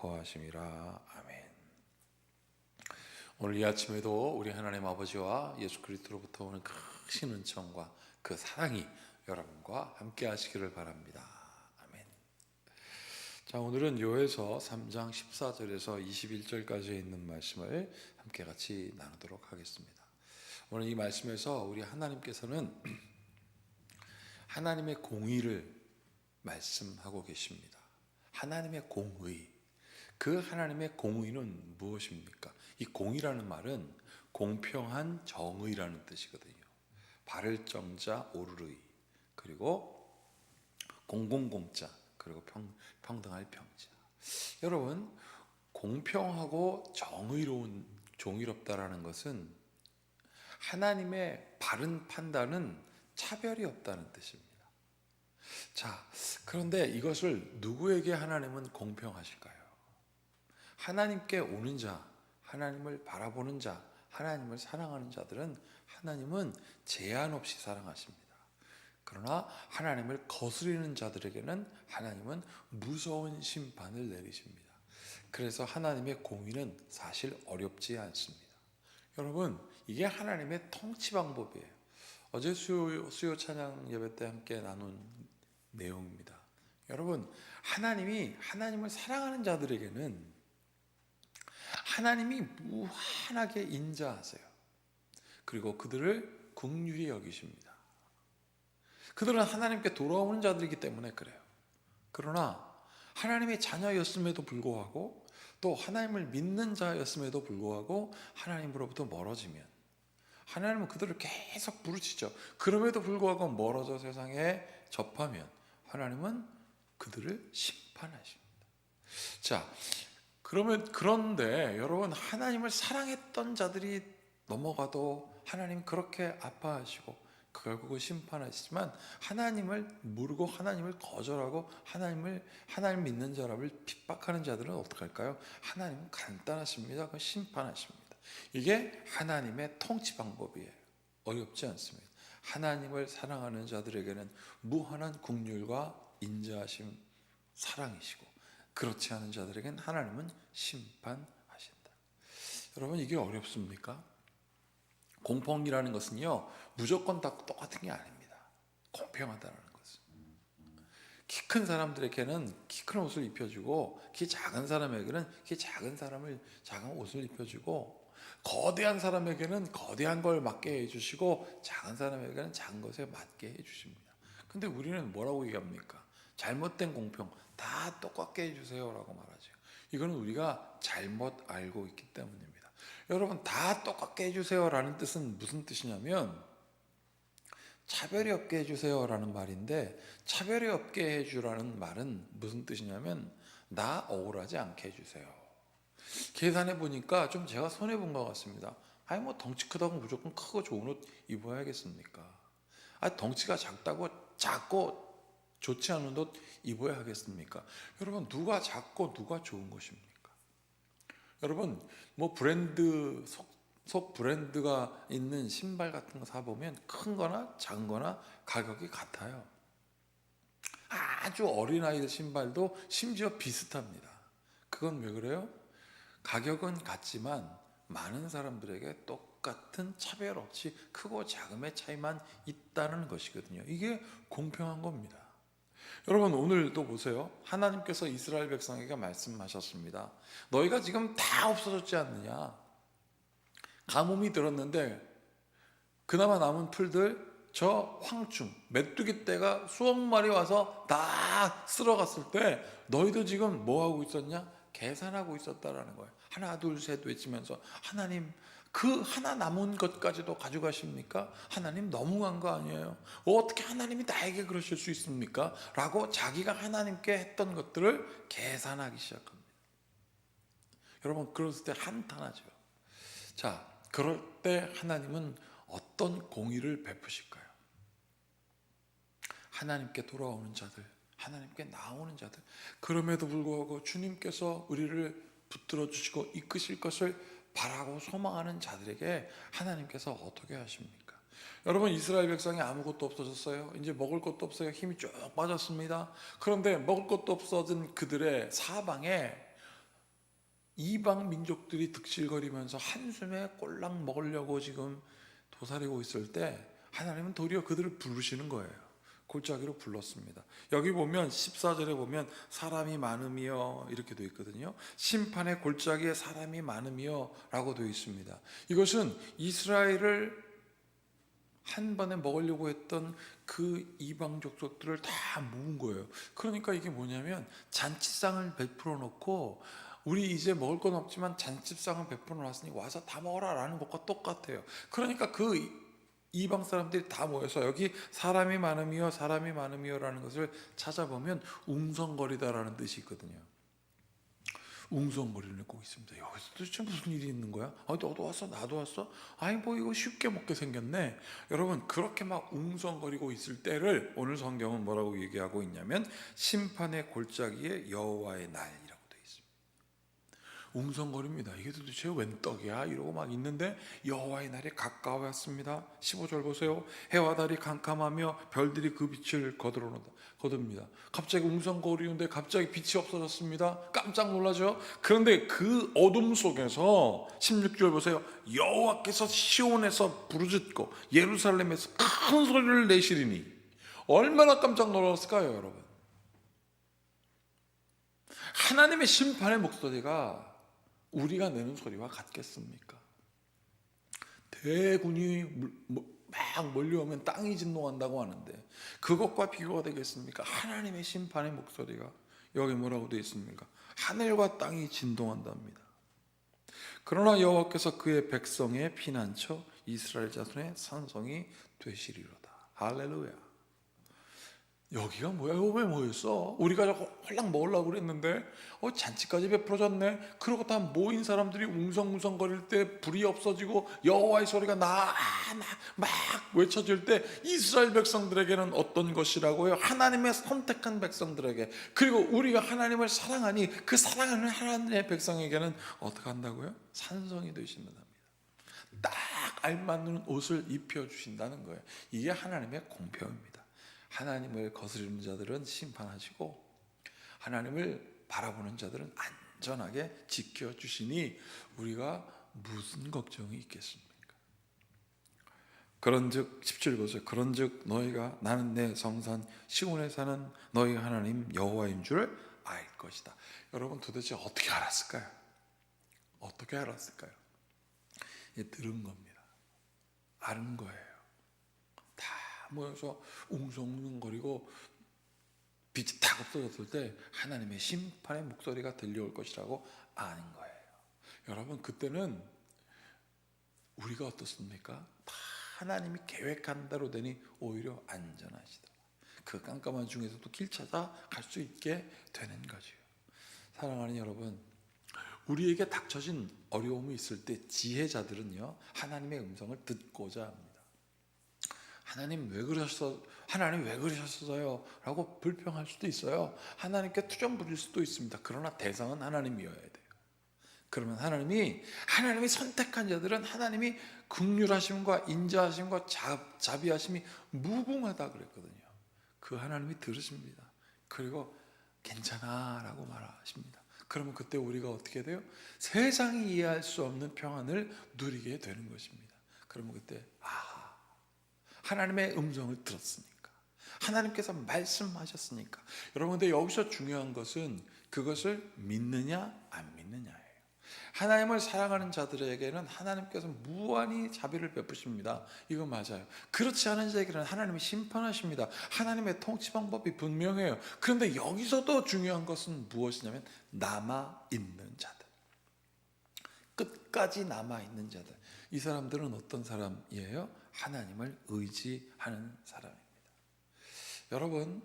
거하심이라. 아멘. 오늘 이 아침에도 우리 하나님 아버지와 예수 그리스도로부터 오는 크신 은총과 그 사랑이 여러분과 함께 하시기를 바랍니다. 아멘. 자, 오늘은 요에서 3장 14절에서 21절까지 있는 말씀을 함께 같이 나누도록 하겠습니다. 오늘 이 말씀에서 우리 하나님께서는 하나님의 공의를 말씀하고 계십니다. 하나님의 공의. 그 하나님의 공의는 무엇입니까? 이 공의라는 말은 공평한 정의라는 뜻이거든요. 바를 정자 오를 의, 그리고 공공공자, 그리고 평등할 평자. 여러분, 공평하고 정의롭다라는 것은 하나님의 바른 판단은 차별이 없다는 뜻입니다. 자, 그런데 이것을 누구에게 하나님은 공평하실까요? 하나님께 오는 자, 하나님을 바라보는 자, 하나님을 사랑하는 자들은 하나님은 제한 없이 사랑하십니다. 그러나 하나님을 거스리는 자들에게는 하나님은 무서운 심판을 내리십니다. 그래서 하나님의 공의는 사실 어렵지 않습니다. 여러분, 이게 하나님의 통치 방법이에요. 어제 수요 찬양 예배 때 함께 나눈 내용입니다. 여러분, 하나님을 사랑하는 자들에게는 하나님이 무한하게 인자하세요. 그리고 그들을 긍휼히 여기십니다. 그들은 하나님께 돌아오는 자들이기 때문에 그래요. 그러나 하나님의 자녀였음에도 불구하고, 또 하나님을 믿는 자였음에도 불구하고 하나님으로부터 멀어지면 하나님은 그들을 계속 부르시죠. 그럼에도 불구하고 멀어져 세상에 접하면 하나님은 그들을 심판하십니다. 자, 그런데 여러분, 하나님을 사랑했던 자들이 넘어가도 하나님은 그렇게 아파하시고 결국은 심판하시지만, 하나님을 모르고 하나님을 거절하고 하나님 믿는 자를 핍박하는 자들은 어떻게 할까요? 하나님은 간단하십니다. 그 심판하십니다. 이게 하나님의 통치 방법이에요. 어렵지 않습니다. 하나님을 사랑하는 자들에게는 무한한 긍휼과 인자하심, 사랑이시고, 그렇지 않은 자들에게는 하나님은 심판하신다. 여러분, 이게 어렵습니까? 공평이라는 것은요, 무조건 다 똑같은 게 아닙니다. 공평하다는 것은 키 큰 사람들에게는 키 큰 옷을 입혀주고, 키 작은 사람에게는 작은 옷을 입혀주고, 거대한 사람에게는 거대한 걸 맞게 해주시고, 작은 사람에게는 작은 것에 맞게 해주십니다. 근데 우리는 뭐라고 얘기합니까? 잘못된 공평, 다 똑같게 해주세요 라고 말하죠. 이거는 우리가 잘못 알고 있기 때문입니다. 여러분, 다 똑같게 해주세요 라는 뜻은 무슨 뜻이냐면, 차별이 없게 해주세요 라는 말인데, 차별이 없게 해주라는 말은 무슨 뜻이냐면, 나 억울하지 않게 해주세요. 계산해 보니까 좀 제가 손해본 것 같습니다. 아니, 뭐 덩치 크다고 무조건 크고 좋은 옷 입어야겠습니까? 덩치가 작고 좋지 않은 옷 입어야 하겠습니까? 여러분, 누가 작고 누가 좋은 것입니까? 여러분, 뭐 브랜드 속 브랜드가 있는 신발 같은 거 사보면 큰 거나 작은 거나 가격이 같아요. 아주 어린아이들 신발도 심지어 비슷합니다. 그건 왜 그래요? 가격은 같지만 많은 사람들에게 똑같은 차별 없이 크고 작음의 차이만 있다는 것이거든요. 이게 공평한 겁니다. 여러분, 오늘도 보세요. 하나님께서 이스라엘 백성에게 말씀하셨습니다. 너희가 지금 다 없어졌지 않느냐? 가뭄이 들었는데 그나마 남은 풀들, 저 황충, 메뚜기 떼가 수억 마리 와서 다 쓸어갔을 때 너희도 지금 뭐 하고 있었냐? 계산하고 있었다라는 거예요. 하나 둘 셋 외치면서, 하나님, 그 하나 남은 것까지도 가져가십니까? 하나님, 너무한 거 아니에요? 어떻게 하나님이 나에게 그러실 수 있습니까? 라고 자기가 하나님께 했던 것들을 계산하기 시작합니다. 여러분, 그랬을 때 한탄하죠. 자, 그럴 때 하나님은 어떤 공의를 베푸실까요? 하나님께 돌아오는 자들, 하나님께 나오는 자들, 그럼에도 불구하고 주님께서 우리를 붙들어 주시고 이끄실 것을 바라고 소망하는 자들에게 하나님께서 어떻게 하십니까? 여러분, 이스라엘 백성이 아무것도 없어졌어요. 이제 먹을 것도 없어요. 힘이 쭉 빠졌습니다. 그런데 먹을 것도 없어진 그들의 사방에 이방 민족들이 득실거리면서 한숨에 꼴랑 먹으려고 지금 도사리고 있을 때 하나님은 도리어 그들을 부르시는 거예요. 골짜기로 불렀습니다. 여기 보면 14절에 보면 사람이 많으며 이렇게 되어 있거든요. 심판의 골짜기에 사람이 많으며 라고 되어 있습니다. 이것은 이스라엘을 한 번에 먹으려고 했던 그 이방 족속들을 다 모은 거예요. 그러니까 이게 뭐냐면 잔치상을 베풀어 놓고 우리 이제 먹을 건 없지만 잔치상을 베풀어 놨으니 와서 다 먹어라 라는 것과 똑같아요. 그러니까 그 이방 사람들이 다 모여서 여기 사람이 많으며 라는 것을 찾아보면 웅성거리다라는 뜻이 있거든요. 웅성거리는 꼭 있습니다. 여기서 도대체 무슨 일이 있는 거야? 너도 왔어? 나도 왔어? 아니 뭐 이거 쉽게 먹게 생겼네. 여러분 그렇게 막 웅성거리고 있을 때를 오늘 성경은 뭐라고 얘기하고 있냐면 심판의 골짜기에 여호와의 날이라고 되어 있습니다. 웅성거립니다. 이게 도대체 웬 떡이야? 이러고 막 있는데 여호와의 날이 가까웠습니다. 15절 보세요. 해와 달이 캄캄하며 별들이 그 빛을 거둡니다. 갑자기 웅성거리는데 갑자기 빛이 없어졌습니다. 깜짝 놀라죠. 그런데 그 어둠 속에서 16절 보세요. 여호와께서 시온에서 부르짖고 예루살렘에서 큰 소리를 내시리니 얼마나 깜짝 놀랐을까요, 여러분? 하나님의 심판의 목소리가 우리가 내는 소리와 같겠습니까? 대군이 막 몰려오면 땅이 진동한다고 하는데 그것과 비교가 되겠습니까? 하나님의 심판의 목소리가 여기 뭐라고 되어 있습니까? 하늘과 땅이 진동한답니다. 그러나 여호와께서 그의 백성의 피난처 이스라엘 자손의 산성이 되시리로다. 할렐루야. 여기가 뭐야? 이거 왜 모였어? 우리가 홀랑 먹으려고 그랬는데 잔치까지 베풀어졌네. 그러고 다 모인 사람들이 웅성웅성거릴 때 불이 없어지고 여호와의 소리가 막 외쳐질 때 이스라엘 백성들에게는 어떤 것이라고요? 하나님의 선택한 백성들에게, 그리고 우리가 하나님을 사랑하니 그 사랑하는 하나님의 백성에게는 어떻게 한다고요? 산성이 되신답니다. 딱 알맞는 옷을 입혀주신다는 거예요. 이게 하나님의 공평입니다. 하나님을 거스르는 자들은 심판하시고 하나님을 바라보는 자들은 안전하게 지켜주시니 우리가 무슨 걱정이 있겠습니까? 그런즉 17절 보세요. 그런즉 너희가 나는 내 성산 시온에 사는 너희 하나님 여호와인 줄 알 것이다. 여러분 도대체 어떻게 알았을까요? 어떻게 알았을까요? 들은 겁니다. 아는 거예요. 모여서 웅성웅성거리고 빛이 탁 없어졌을 때 하나님의 심판의 목소리가 들려올 것이라고 아는 거예요. 여러분 그때는 우리가 어떻습니까? 다 하나님이 계획한 대로 되니 오히려 안전하시다. 그 깜깜한 중에서도 길 찾아 갈 수 있게 되는 거죠. 사랑하는 여러분, 우리에게 닥쳐진 어려움이 있을 때 지혜자들은요 하나님의 음성을 듣고자 합니다. 하나님 왜 그러셨어요? 라고 불평할 수도 있어요. 하나님께 투정 부릴 수도 있습니다. 그러나 대상은 하나님이어야 돼요. 그러면 하나님이 선택한 자들은 하나님이 긍휼하심과 인자하심과 자비하심이 무궁하다 그랬거든요. 그 하나님이 들으십니다. 그리고 괜찮아 라고 말하십니다. 그러면 그때 우리가 어떻게 돼요? 세상이 이해할 수 없는 평안을 누리게 되는 것입니다. 그러면 그때 하나님의 음성을 들었으니까, 하나님께서 말씀하셨으니까. 여러분 근데 여기서 중요한 것은 그것을 믿느냐 안 믿느냐예요. 하나님을 사랑하는 자들에게는 하나님께서 무한히 자비를 베푸십니다. 이거 맞아요. 그렇지 않은 자에게는 하나님이 심판하십니다. 하나님의 통치 방법이 분명해요. 그런데 여기서도 중요한 것은 무엇이냐면 남아있는 자들, 끝까지 남아있는 자들. 이 사람들은 어떤 사람이에요? 하나님을 의지하는 사람입니다. 여러분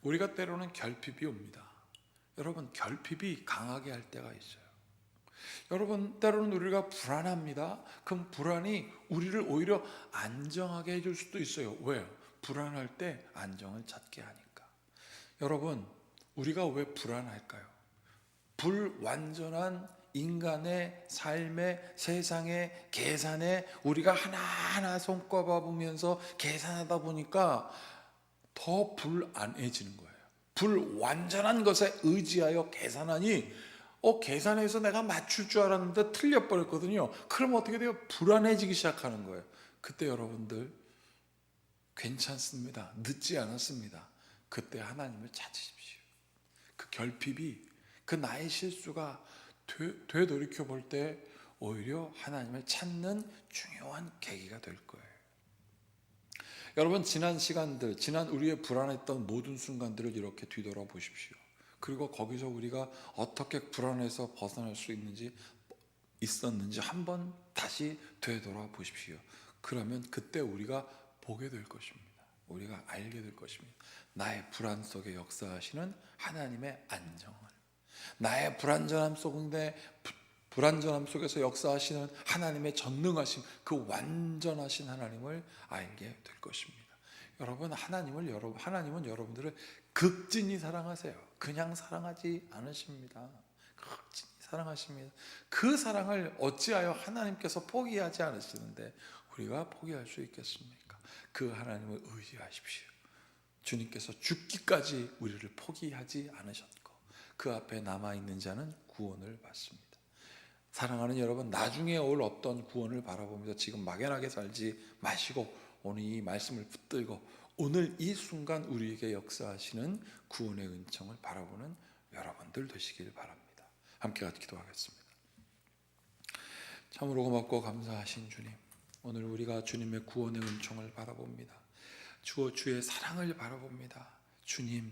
우리가 때로는 결핍이 옵니다. 여러분 결핍이 강하게 할 때가 있어요. 여러분 때로는 우리가 불안합니다. 그럼 불안이 우리를 오히려 안정하게 해줄 수도 있어요. 왜요? 불안할 때 안정을 찾게 하니까. 여러분 우리가 왜 불안할까요? 불완전한 인간의 삶의 세상의 계산에 우리가 하나하나 손꼽아 보면서 계산하다 보니까 더 불안해지는 거예요. 불완전한 것에 의지하여 계산하니 계산해서 내가 맞출 줄 알았는데 틀려버렸거든요. 그럼 어떻게 돼요? 불안해지기 시작하는 거예요. 그때 여러분들 괜찮습니다. 늦지 않았습니다. 그때 하나님을 찾으십시오. 그 결핍이, 그 나의 실수가 되돌이켜 볼 때 오히려 하나님을 찾는 중요한 계기가 될 거예요. 여러분, 지난 시간들, 지난 우리의 불안했던 모든 순간들을 이렇게 뒤돌아보십시오. 그리고 거기서 우리가 어떻게 불안해서 벗어날 수 있었는지 한번 다시 되돌아보십시오. 그러면 그때 우리가 보게 될 것입니다. 우리가 알게 될 것입니다. 나의 불안 속에 역사하시는 하나님의 안정을, 나의 불안전함 속에서 역사하시는 하나님의 전능하심, 그 완전하신 하나님을 알게 될 것입니다. 여러분, 하나님은 여러분들을 극진히 사랑하세요. 그냥 사랑하지 않으십니다. 극진히 사랑하십니다. 그 사랑을 어찌하여 하나님께서 포기하지 않으시는데 우리가 포기할 수 있겠습니까? 그 하나님을 의지하십시오. 주님께서 죽기까지 우리를 포기하지 않으셨고 그 앞에 남아있는 자는 구원을 받습니다. 사랑하는 여러분, 나중에 올 어떤 구원을 바라보면서 지금 막연하게 살지 마시고 오늘 이 말씀을 붙들고 오늘 이 순간 우리에게 역사하시는 구원의 은총을 바라보는 여러분들 되시길 바랍니다. 함께 같이 기도하겠습니다. 참으로 고맙고 감사하신 주님, 오늘 우리가 주님의 구원의 은총을 바라봅니다. 주의 사랑을 바라봅니다. 주님,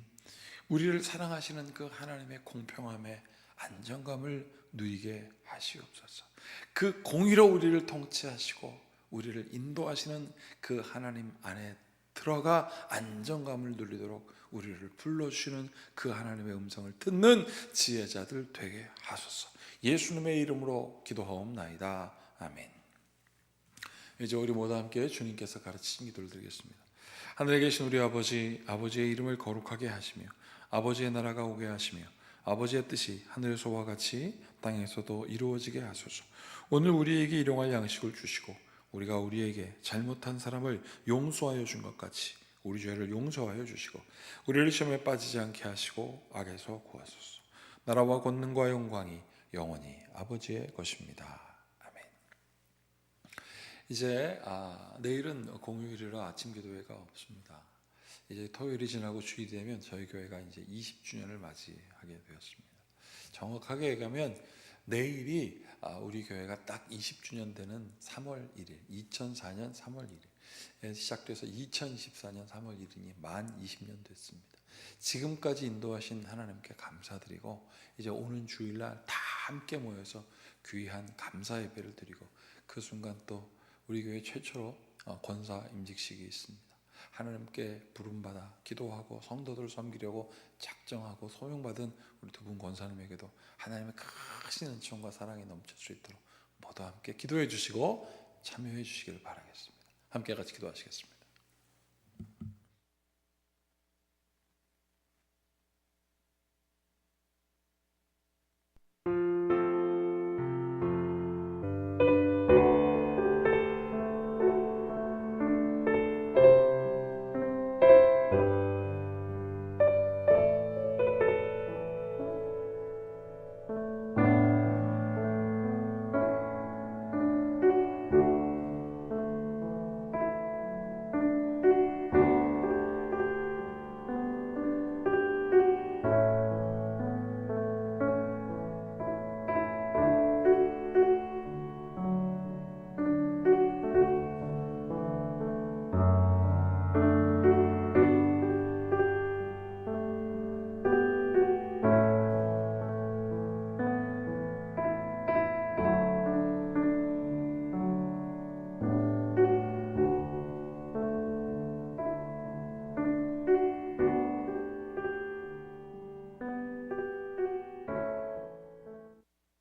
우리를 사랑하시는 그 하나님의 공평함에 안정감을 누리게 하시옵소서. 그 공의로 우리를 통치하시고 우리를 인도하시는 그 하나님 안에 들어가 안정감을 누리도록 우리를 불러주시는 그 하나님의 음성을 듣는 지혜자들 되게 하소서. 예수님의 이름으로 기도하옵나이다. 아멘. 이제 우리 모두 함께 주님께서 가르치신 기도를 드리겠습니다. 하늘에 계신 우리 아버지, 아버지의 이름을 거룩하게 하시며 아버지의 나라가 오게 하시며 아버지의 뜻이 하늘에서와 같이 땅에서도 이루어지게 하소서. 오늘 우리에게 일용할 양식을 주시고 우리가 우리에게 잘못한 사람을 용서하여 준 것 같이 우리 죄를 용서하여 주시고 우리를 시험에 빠지지 않게 하시고 악에서 구하소서. 나라와 권능과 영광이 영원히 아버지의 것입니다. 아멘. 이제 내일은 공휴일이라 아침 기도회가 없습니다. 이제 토요일이 지나고 주일이 되면 저희 교회가 이제 20주년을 맞이하게 되었습니다. 정확하게 얘기하면 내일이 우리 교회가 딱 20주년 되는 3월 1일, 2004년 3월 1일 시작돼서 2024년 3월 1일이 만 20년 됐습니다. 지금까지 인도하신 하나님께 감사드리고 이제 오는 주일날 다 함께 모여서 귀한 감사 예배를 드리고 그 순간 또 우리 교회 최초로 권사 임직식이 있습니다. 하나님께 부름받아 기도하고 성도들 섬기려고 작정하고 소명받은 우리 두 분 권사님에게도 하나님의 크신 은총과 사랑이 넘칠 수 있도록 모두 함께 기도해 주시고 참여해 주시길 바라겠습니다. 함께 같이 기도하시겠습니다.